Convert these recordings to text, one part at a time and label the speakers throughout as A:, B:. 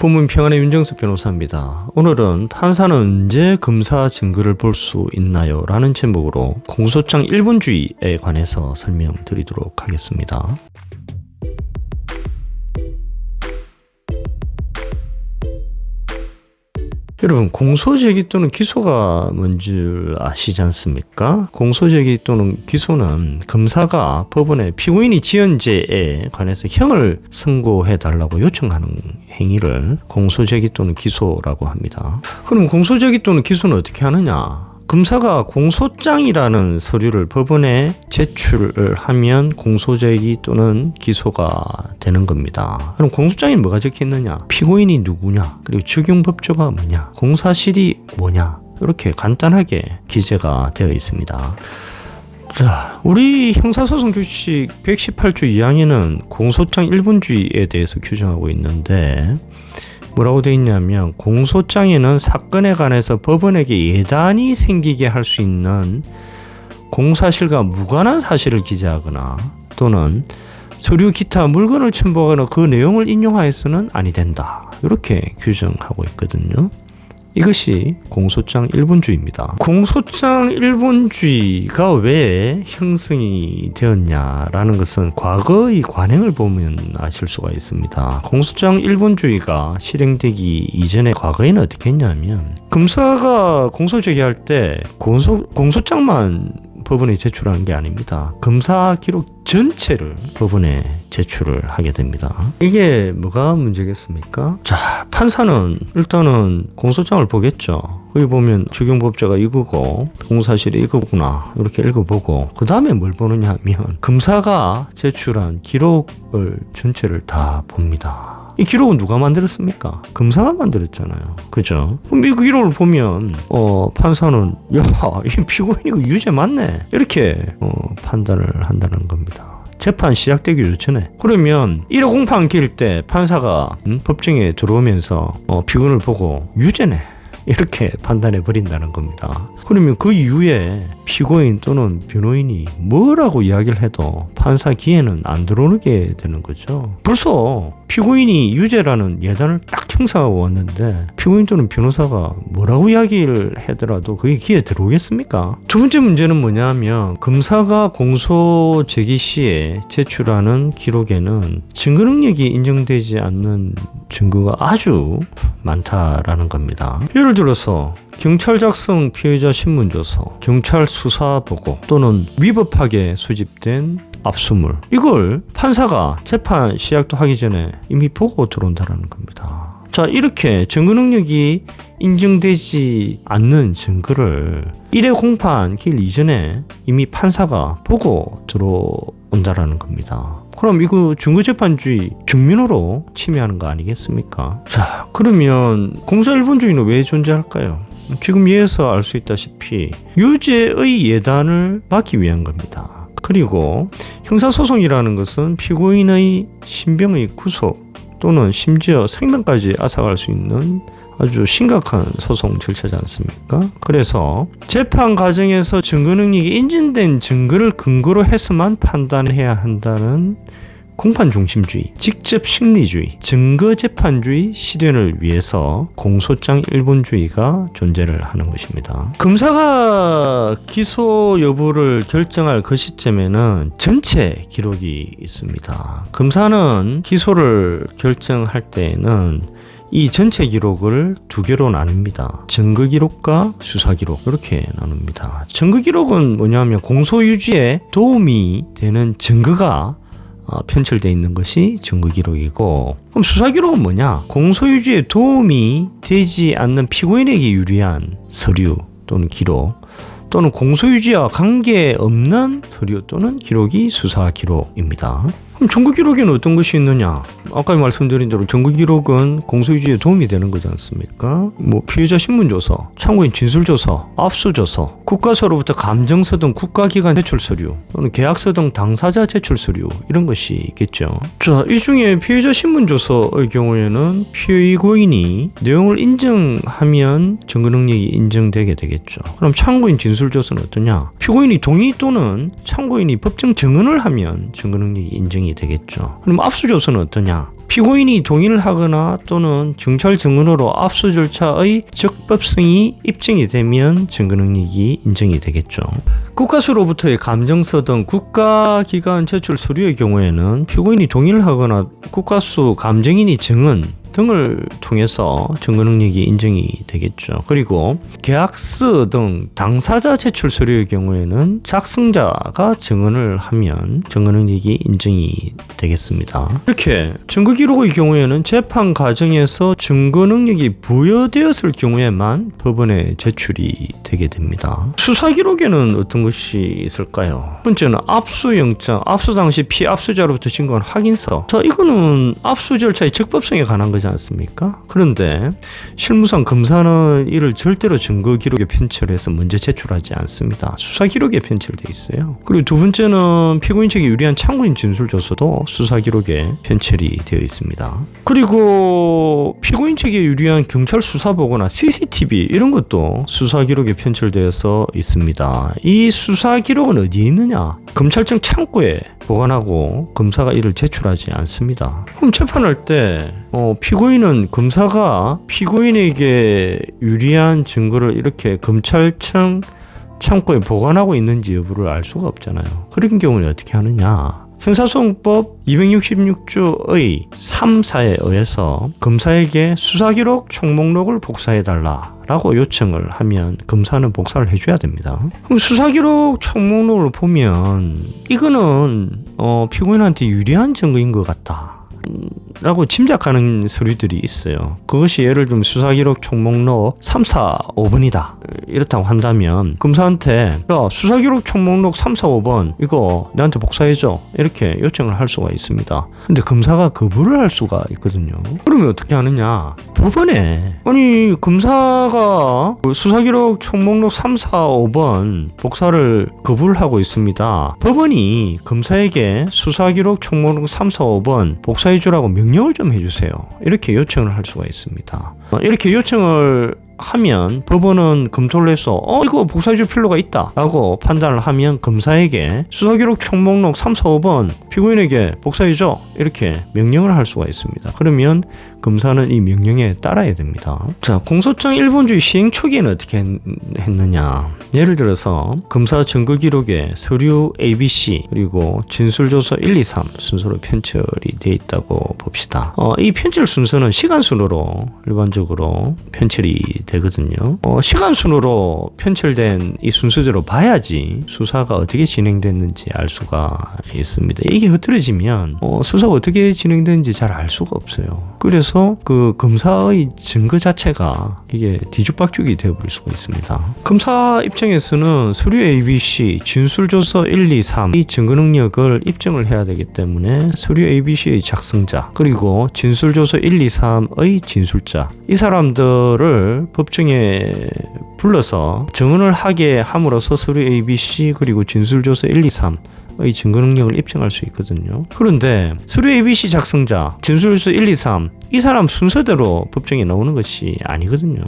A: 부문평안의 윤정석 변호사입니다. 오늘은 판사는 언제 검사 증거를 볼 수 있나요? 라는 제목으로 공소장 1분주의에 관해서 설명드리도록 하겠습니다. 여러분, 공소제기 또는 기소가 뭔지 아시지 않습니까? 공소제기 또는 기소는 검사가 법원에 피고인이 지은 죄에 관해서 형을 선고해달라고 요청하는 행위를 공소제기 또는 기소라고 합니다. 그럼 공소제기 또는 기소는 어떻게 하느냐? 검사가 공소장이라는 서류를 법원에 제출을 하면 공소제기 또는 기소가 되는 겁니다. 그럼 공소장에 뭐가 적혀 있느냐? 피고인이 누구냐? 그리고 적용법조가 뭐냐? 공사실이 뭐냐? 이렇게 간단하게 기재가 되어 있습니다. 자, 우리 형사소송규칙 118조 2항에는 공소장 1분주의에 대해서 규정하고 있는데 뭐라고 되어 있냐면 공소장에는 사건에 관해서 법원에게 예단이 생기게 할 수 있는 공사실과 무관한 사실을 기재하거나 또는 서류 기타 물건을 첨부하거나 그 내용을 인용하여서는 아니 된다. 이렇게 규정하고 있거든요. 이것이 공소장 1분주의입니다. 공소장 1분주의가 왜 형성이 되었냐라는 것은 과거의 관행을 보면 아실 수가 있습니다. 공소장 1분주의가 실행되기 이전에 과거에는 어떻게 했냐면 검사가 공소제기할 때 공소장만 법원에 제출하는 게 아닙니다. 검사 기록 전체를 법원에 제출을 하게 됩니다. 이게 뭐가 문제겠습니까? 자, 판사는 일단은 공소장을 보겠죠. 여기 보면 적용법조가 이거고 공사실이 이거구나 이렇게 읽어보고 그 다음에 뭘 보느냐 하면 검사가 제출한 기록을 전체를 다 봅니다. 이 기록은 누가 만들었습니까? 검사가 만들었잖아요. 그죠? 그럼 이 기록을 보면 판사는 야, 이 피고인이 그 유죄 맞네 이렇게 판단을 한다는 겁니다. 재판 시작되기 전에. 그러면 1호 공판 기일 때 판사가 법정에 들어오면서 피고인을 보고 유죄네 이렇게 판단해 버린다는 겁니다. 그러면 그 이후에 피고인 또는 변호인이 뭐라고 이야기를 해도 판사 귀에는 안 들어오게 되는 거죠. 벌써 피고인이 유죄라는 예단을 딱 형성하고 왔는데 피고인 또는 변호사가 뭐라고 이야기를 하더라도 그게 귀에 들어오겠습니까? 두 번째 문제는 뭐냐면 검사가 공소 제기 시에 제출하는 기록에는 증거 능력이 인정되지 않는 증거가 아주 많다라는 겁니다. 예를 들어서 경찰 작성 피의자 신문조서, 경찰 수사 보고 또는 위법하게 수집된 압수물 이걸 판사가 재판 시작도 하기 전에 이미 보고 들어온다는 겁니다. 자, 이렇게 증거 능력이 인정되지 않는 증거를 1회 공판 기일 이전에 이미 판사가 보고 들어온다라는 겁니다. 그럼 이거 증거재판주의 증민으로 침해하는 거 아니겠습니까? 자, 그러면 공소 1분주의는 왜 존재할까요? 지금 예에서 알 수 있다시피 유죄의 예단을 막기 위한 겁니다. 그리고 형사소송이라는 것은 피고인의 신병의 구속 또는 심지어 생명까지 앗아갈 수 있는 아주 심각한 소송 절차지 않습니까? 그래서 재판 과정에서 증거 능력이 인정된 증거를 근거로 해서만 판단해야 한다는 공판 중심주의, 직접 심리주의, 증거 재판주의 실현을 위해서 공소장 1분주의가 존재를 하는 것입니다. 검사가 기소 여부를 결정할 그 시점에는 전체 기록이 있습니다. 검사는 기소를 결정할 때에는 이 전체 기록을 두 개로 나눕니다. 증거 기록과 수사 기록 이렇게 나눕니다. 증거 기록은 뭐냐면 공소 유지에 도움이 되는 증거가 편철되어 있는 것이 증거 기록이고, 그럼 수사 기록은 뭐냐? 공소 유지에 도움이 되지 않는 피고인에게 유리한 서류 또는 기록 또는 공소 유지와 관계없는 서류 또는 기록이 수사 기록입니다. 그럼 증거 기록에는 어떤 것이 있느냐? 아까 말씀드린 대로 증거 기록은 공소유지에 도움이 되는 거지 않습니까? 뭐 피해자 신문조서, 참고인 진술조서, 압수조서, 국가서로부터 감정서 등 국가기관 제출 서류 또는 계약서 등 당사자 제출 서류 이런 것이 있겠죠. 자, 이 중에 피해자 신문조서의 경우에는 피고인이 내용을 인정하면 증거 능력이 인정되게 되겠죠. 그럼 참고인 진술조서는 어떠냐? 피고인이 동의 또는 참고인이 법정 증언을 하면 증거 능력이 인정이 되겠죠. 그럼 압수조서는 어떠냐? 피고인이 동의를 하거나 또는 증찰 증언으로 압수 절차의 적법성이 입증이 되면 증거 능력이 인정이 되겠죠. 국가수로부터의 감정서 등 국가기관 제출 서류의 경우에는 피고인이 동의를 하거나 국가수 감정인이 증언 등을 통해서 증거 능력이 인정이 되겠죠. 그리고 계약서 등 당사자 제출 서류의 경우에는 작성자가 증언을 하면 증거 능력이 인정이 되겠습니다. 이렇게 증거 기록의 경우에는 재판 과정에서 증거 능력이 부여되었을 경우에만 법원에 제출이 되게 됩니다. 수사 기록에는 어떤 것이 있을까요? 첫 번째는 압수영장, 압수 당시 피압수자로부터 신고한 확인서. 자, 이거는 압수 절차의 적법성에 관한 거지 않습니까? 그런데 실무상 검사는 이를 절대로 증거 기록에 편철해서 먼저 제출하지 않습니다. 수사 기록에 편철되어 있어요. 그리고 두 번째는 피고인 측에 유리한 참고인 진술 조서도 수사 기록에 편철이 되어 있습니다. 그리고 피고인 측에 유리한 경찰 수사 보고나 CCTV 이런 것도 수사 기록에 편철되어서 있습니다. 이 수사 기록은 어디에 있느냐? 검찰청 창고에 보관하고 검사가 이를 제출하지 않습니다. 그럼 재판할 때 피고인은 검사가 피고인에게 유리한 증거를 이렇게 검찰청 창고에 보관하고 있는지 여부를 알 수가 없잖아요. 그런 경우는 어떻게 하느냐? 형사소송법 266조의 3, 4에 의해서 검사에게 수사기록 총목록을 복사해달라 라고 요청을 하면 검사는 복사를 해줘야 됩니다. 그럼 수사기록 총목록을 보면 이거는 피고인한테 유리한 증거인 것 같다 라고 짐작하는 서류들이 있어요. 그것이 예를 들면 수사기록 총목록 3, 4, 5번이다 이렇다고 한다면 검사한테 야, 수사기록 총목록 3, 4, 5번 이거 내한테 복사해줘 이렇게 요청을 할 수가 있습니다. 근데 검사가 거부를 할 수가 있거든요. 그러면 어떻게 하느냐? 법원에 아니 검사가 수사기록 총목록 3, 4, 5번 복사를 거부를 하고 있습니다. 법원이 검사에게 수사기록 총목록 3, 4, 5번 복사해주라고 명령을 좀 해주세요. 이렇게 요청을 할 수가 있습니다. 이렇게 요청을 하면 법원은 검토를 해서 이거 복사해줄 필요가 있다 라고 판단을 하면 검사에게 수사기록 총목록 3, 4, 5번 피고인에게 복사해줘 이렇게 명령을 할 수가 있습니다. 그러면 검사는 이 명령에 따라야 됩니다. 자, 공소장 일본주의 시행 초기에는 어떻게 했느냐? 예를 들어서 검사 증거 기록에 서류 ABC 그리고 진술조서 1, 2, 3 순서로 편철이 되어 있다고 봅시다. 이 편철 순서는 시간 순으로 일반적으로 편철이 되거든요. 시간 순으로 편철된 이 순서대로 봐야지 수사가 어떻게 진행됐는지 알 수가 있습니다. 이게 흐트러지면 수사가 어떻게 진행됐는지 잘 알 수가 없어요. 그래서 그 검사의 증거 자체가 이게 뒤죽박죽이 되어버릴 수가 있습니다. 검사 입장에서는 서류 ABC, 진술조서 1, 2, 3 이 증거 능력을 입증을 해야 되기 때문에 서류 ABC의 작성자 그리고 진술조서 1, 2, 3의 진술자 이 사람들을 법정에 불러서 증언을 하게 함으로써 서류 ABC 그리고 진술조서 1, 2, 3 의 증거 능력을 입증할 수 있거든요. 그런데 서류 ABC 작성자, 진술서 1, 2, 3 이 사람 순서대로 법정에 나오는 것이 아니거든요.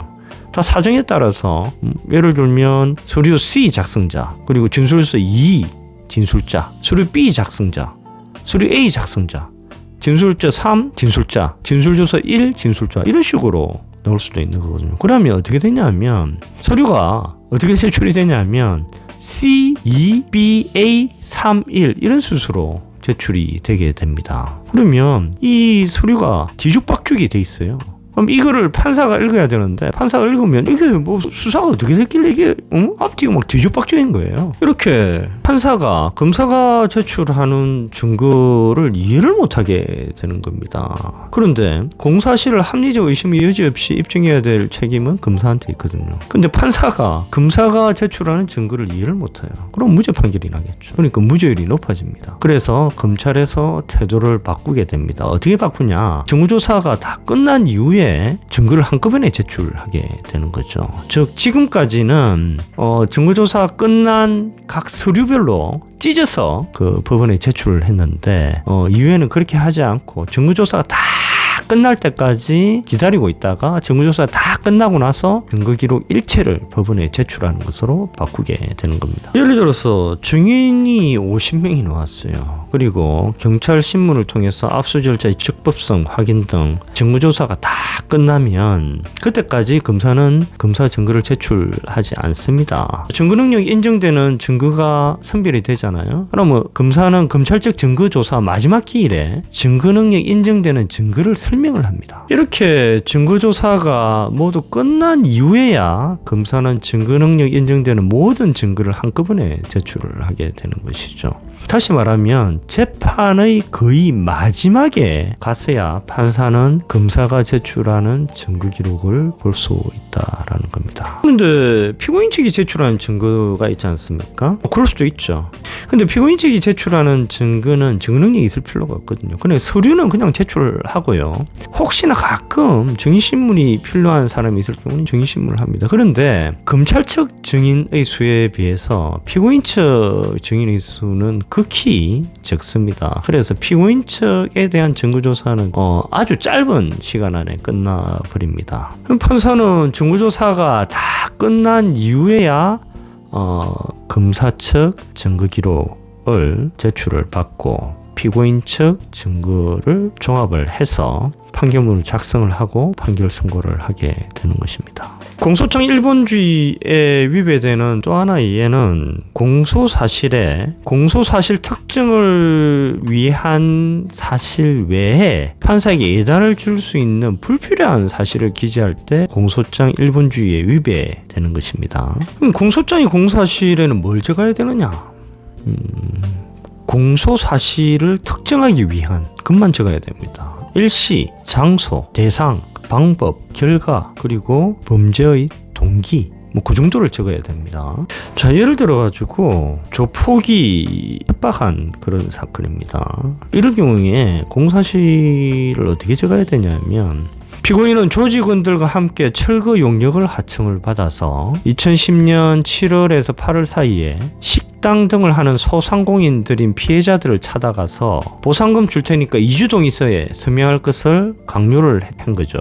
A: 다 사정에 따라서 예를 들면 서류 C 작성자, 그리고 진술서 2 진술자, 서류 B 작성자, 서류 A 작성자, 진술자 3 진술자, 진술조서 1 진술자 이런 식으로 나올 수도 있는 거거든요. 그러면 어떻게 되냐면 서류가 어떻게 제출이 되냐면 C, 2, B, A, 3, 1 이런 순서로 제출이 되게 됩니다. 그러면 이 서류가 뒤죽박죽이 돼 있어요. 그럼 이거를 판사가 읽어야 되는데 판사가 읽으면 이게 뭐 수사가 어떻게 됐길래 이게 앞뒤가 막 뒤죽박죽인 거예요. 이렇게 판사가 검사가 제출하는 증거를 이해를 못하게 되는 겁니다. 그런데 공사실을 합리적 의심의 여지 없이 입증해야 될 책임은 검사한테 있거든요. 근데 판사가 검사가 제출하는 증거를 이해를 못해요. 그럼 무죄 판결이 나겠죠. 그러니까 무죄율이 높아집니다. 그래서 검찰에서 태도를 바꾸게 됩니다. 어떻게 바꾸냐? 정무조사가 다 끝난 이후에 증거를 한꺼번에 제출하게 되는 거죠. 즉 지금까지는 증거조사 끝난 각 서류별로 찢어서 그 법원에 제출을 했는데 이후에는 그렇게 하지 않고 증거조사가 다 끝날 때까지 기다리고 있다가 증거조사 다 끝나고 나서 증거기록 일체를 법원에 제출하는 것으로 바꾸게 되는 겁니다. 예를 들어서 증인이 50명이 나왔어요. 그리고 경찰 신문을 통해서 압수 절차의 적법성 확인 등 증거조사가 다 끝나면 그때까지 검사는 검사 증거를 제출하지 않습니다. 증거 능력이 인정되는 증거가 선별이 되잖아요. 그러면 검사는 검찰적 증거조사 마지막 기일에 증거 능력 인정되는 증거를 설명을 합니다. 이렇게 증거조사가 모두 끝난 이후에야 검사는 증거 능력 인정되는 모든 증거를 한꺼번에 제출을 하게 되는 것이죠. 다시 말하면 재판의 거의 마지막에 갔어야 판사는 검사가 제출하는 증거 기록을 볼 수 있다라는 겁니다. 그런데 피고인 측이 제출하는 증거가 있지 않습니까? 그럴 수도 있죠. 근데 피고인 측이 제출하는 증거는 증거 능력이 있을 필요가 없거든요. 근데 서류는 그냥 제출하고요. 혹시나 가끔 증인신문이 필요한 사람이 있을 경우는 증인신문을 합니다. 그런데 검찰 측 증인의 수에 비해서 피고인 측 증인의 수는 극히 적습니다. 그래서 피고인 측에 대한 증거조사는 아주 짧은 시간 안에 끝나버립니다. 판사는 증거조사가 다 끝난 이후에야 검사 측 증거기록을 제출을 받고 피고인 측 증거를 종합을 해서 판결문을 작성을 하고 판결 선고를 하게 되는 것입니다. 공소장 일본주의에 위배되는 또 하나의 예는 공소사실 특정을 위한 사실 외에 판사에게 예단을 줄 수 있는 불필요한 사실을 기재할 때 공소장 일본주의에 위배되는 것입니다. 그럼 공소장이 공사실에는 뭘 적어야 되느냐? 공소사실을 특정하기 위한 것만 적어야 됩니다. 일시, 장소, 대상, 방법, 결과, 그리고 범죄의 동기, 그 정도를 적어야 됩니다. 자, 예를 들어가지고 조폭이 협박한 그런 사건입니다. 이럴 경우에 공사실을 어떻게 적어야 되냐면 피고인은 조직원들과 함께 철거 용역을 하청을 받아서 2010년 7월에서 8월 사이에 식당 등을 하는 소상공인들인 피해자들을 찾아가서 보상금 줄 테니까 2주 동의서에 서명할 것을 강요를 한 거죠.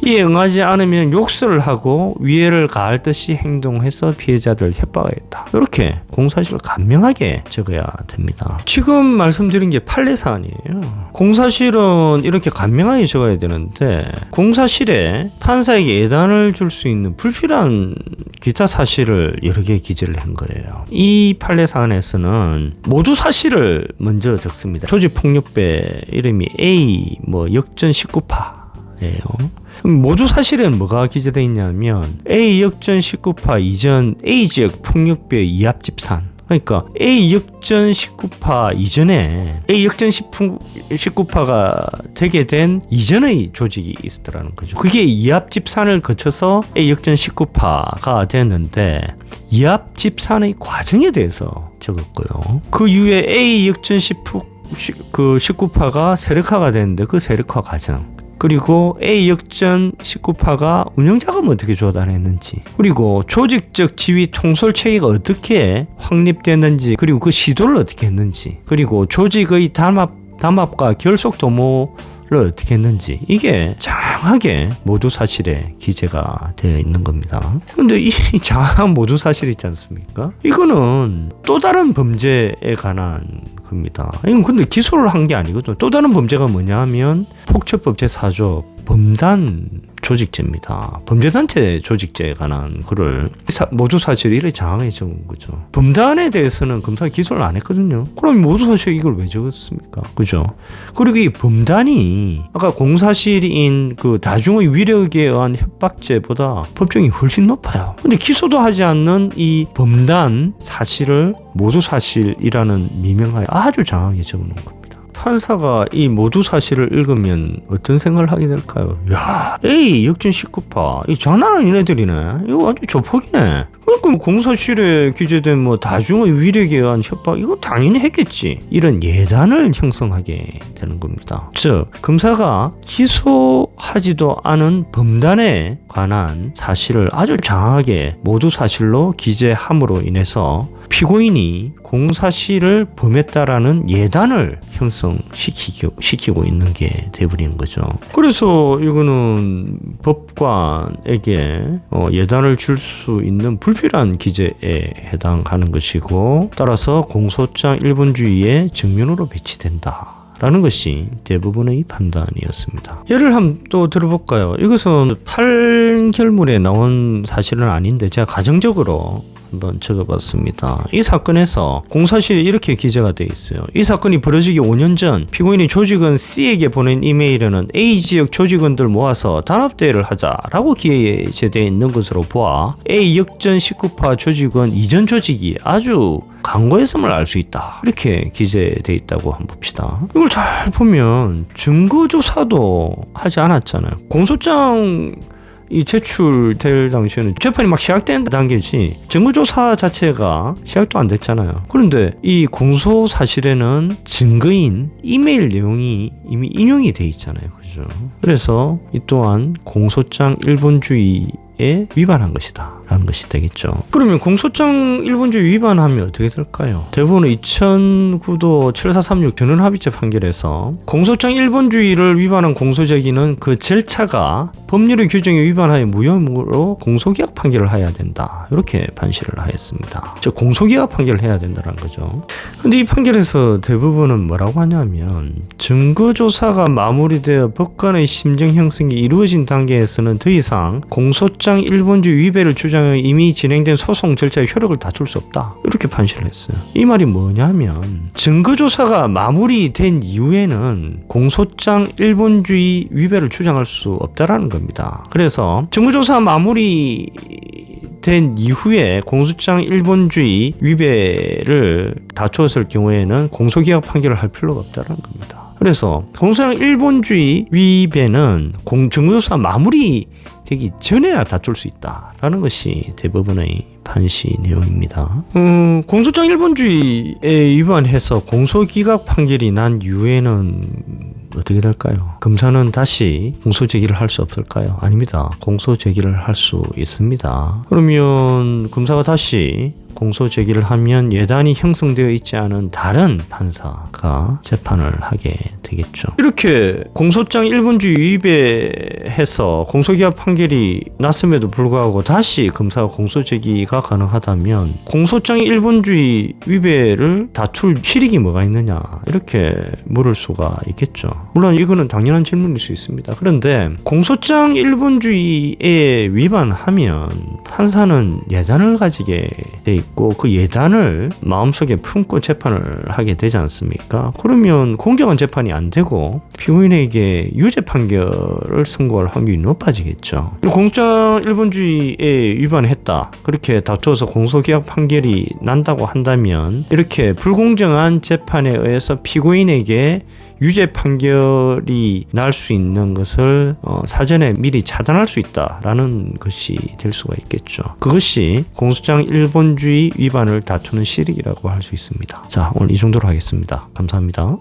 A: 이에 응하지 않으면 욕설을 하고 위해를 가할 듯이 행동해서 피해자들을 협박했다. 이렇게 공사실을 간명하게 적어야 됩니다. 지금 말씀드린 게 판례 사안이에요. 공사실은 이렇게 간명하게 적어야 되는데 공사실에 판사에게 예단을 줄 수 있는 불필요한 기타 사실을 여러 개 기재를 한 거예요. 이 판례 사안에서는 모두 사실을 먼저 적습니다. 조직폭력배 이름이 A 역전 19파예요. 모두 사실은 뭐가 기재되어 있냐면 A 역전 19파 이전 A 지역 폭력배 이합 집산, 그러니까 A 역전 19파 이전에 A 역전 19파가 되게 된 이전의 조직이 있었더라는 거죠. 그게 이합 집산을 거쳐서 A 역전 19파가 됐는데 이합 집산의 과정에 대해서 적었고요. 그 이후에 A 역전 19파가 세력화가 됐는데 그 세력화 과정, 그리고 A 역전 19파가 운영자금을 어떻게 조달했는지, 그리고 조직적 지휘 통솔 체계가 어떻게 확립됐는지, 그리고 그 시도를 어떻게 했는지, 그리고 조직의 담합과 결속 도모를 어떻게 했는지, 이게 장하게 모두 사실에 기재가 되어 있는 겁니다. 근데 이 장한 모두 사실 있지 않습니까? 이거는 또 다른 범죄에 관한 겁니다. 이건 근데 기소를 한 게 아니거든요. 또 다른 범죄가 뭐냐 하면 폭처법 제4조 범단 조직죄입니다. 범죄단체 조직죄에 관한 거를 모두 사실 이래 장하게 적은 거죠. 범단에 대해서는 검사가 기소를 안 했거든요. 그럼 모두 사실 이걸 왜 적었습니까? 그죠? 그리고 이 범단이 아까 공사실인 그 다중의 위력에 의한 협박죄보다 법정이 훨씬 높아요. 근데 기소도 하지 않는 이 범단 사실을 모두 사실이라는 미명하에 아주 장하게 적어놓은 겁니다. 판사가 이 모두 사실을 읽으면 어떤 생각을 하게 될까요? 야, A 역전 19파, 이 장난 아닌 애들이네. 이거 완전 조폭이네. 그러니까 공사실에 기재된 다중의 위력에 의한 협박, 이거 당연히 했겠지. 이런 예단을 형성하게 되는 겁니다. 즉, 검사가 기소하지도 않은 범단의 관한 사실을 아주 장하게 모두 사실로 기재함으로 인해서 피고인이 공사실을 범했다라는 예단을 형성시키고 있는 게 돼버리는 거죠. 그래서 이거는 법관에게 예단을 줄 수 있는 불필요한 기재에 해당하는 것이고, 따라서 공소장 일본주의의 정면으로 배치된다 라는 것이 대부분의 판단이었습니다. 예를 한번 또 들어볼까요? 이것은 판결문에 나온 사실은 아닌데 제가 가정적으로 한번 적어봤습니다. 이 사건에서 공사실에 이렇게 기재가 되어 있어요. 이 사건이 벌어지기 5년 전 피고인이 조직원 C에게 보낸 이메일에는 A 지역 조직원들 모아서 단합대회를 하자라고 기재되어 있는 것으로 보아 A 역전 19파 조직원 이전 조직이 아주 강고했음을 알 수 있다. 이렇게 기재되어 있다고 한번 봅시다. 이걸 잘 보면 증거조사도 하지 않았잖아요. 공소장 이 제출될 당시에는 재판이 막 시작된 단계지 증거조사 자체가 시작도 안 됐잖아요. 그런데 이 공소 사실에는 증거인 이메일 내용이 이미 인용이 돼 있잖아요. 그죠? 그래서 이 또한 공소장 일본주의에 위반한 것이다 라는 것이 되겠죠. 그러면 공소장 일본주의 위반하면 어떻게 될까요? 대부분은 2009도 7436 전원합의체 판결에서 공소장 일본주의를 위반한 공소제기는 그 절차가 법률의 규정에 위반하여 무혐의로 공소기각 판결을 해야 된다. 이렇게 판시를 하였습니다. 즉 공소기각 판결을 해야 된다는 거죠. 근데 이 판결에서 대부분은 뭐라고 하냐면 증거조사가 마무리되어 법관의 심정 형성이 이루어진 단계에서는 더 이상 공소장 일본주의 위배를 주장하여 이미 진행된 소송 절차의 효력을 다툴 수 없다. 이렇게 판시를 했어요. 이 말이 뭐냐면 증거조사가 마무리된 이후에는 공소장 일본주의 위배를 주장할 수 없다라는 겁니다. 그래서 증거조사 마무리된 이후에 공소장 일본주의 위배를 다투었을 경우에는 공소기각 판결을 할 필요가 없다는 겁니다. 그래서 공소장 일본주의 위배는 증거조사 마무리되기 전에야 다툴 수 있다라는 것이 대부분의 판시 내용입니다. 공소장 일본주의에 위반해서 공소기각 판결이 난 이후에는 어떻게 될까요? 검사는 다시 공소제기를 할 수 없을까요? 아닙니다. 공소제기를 할 수 있습니다. 그러면 검사가 다시 공소제기를 하면 예단이 형성되어 있지 않은 다른 판사가 재판을 하게 되겠죠. 이렇게 공소장 일본주의 위배해서 공소기각 판결이 났음에도 불구하고 다시 검사가 공소제기가 가능하다면 공소장 일본주의 위배를 다툴 실익이 뭐가 있느냐 이렇게 물을 수가 있겠죠. 물론 이거는 당연한 질문일 수 있습니다. 그런데 공소장 일본주의에 위반하면 판사는 예단을 가지게 돼 있고 그 예단을 마음속에 품고 재판을 하게 되지 않습니까? 그러면 공정한 재판이 안 되고 피고인에게 유죄 판결을 선고할 확률이 높아지겠죠. 공소장 일본주의에 위반했다 그렇게 다투어서 공소기각 판결이 난다고 한다면 이렇게 불공정한 재판에 의해서 피고인에게 유죄 판결이 날 수 있는 것을 사전에 미리 차단할 수 있다라는 것이 될 수가 있겠죠. 그것이 공소장 일본주의 위반을 다투는 실익이라고 할 수 있습니다. 자, 오늘 이 정도로 하겠습니다. 감사합니다.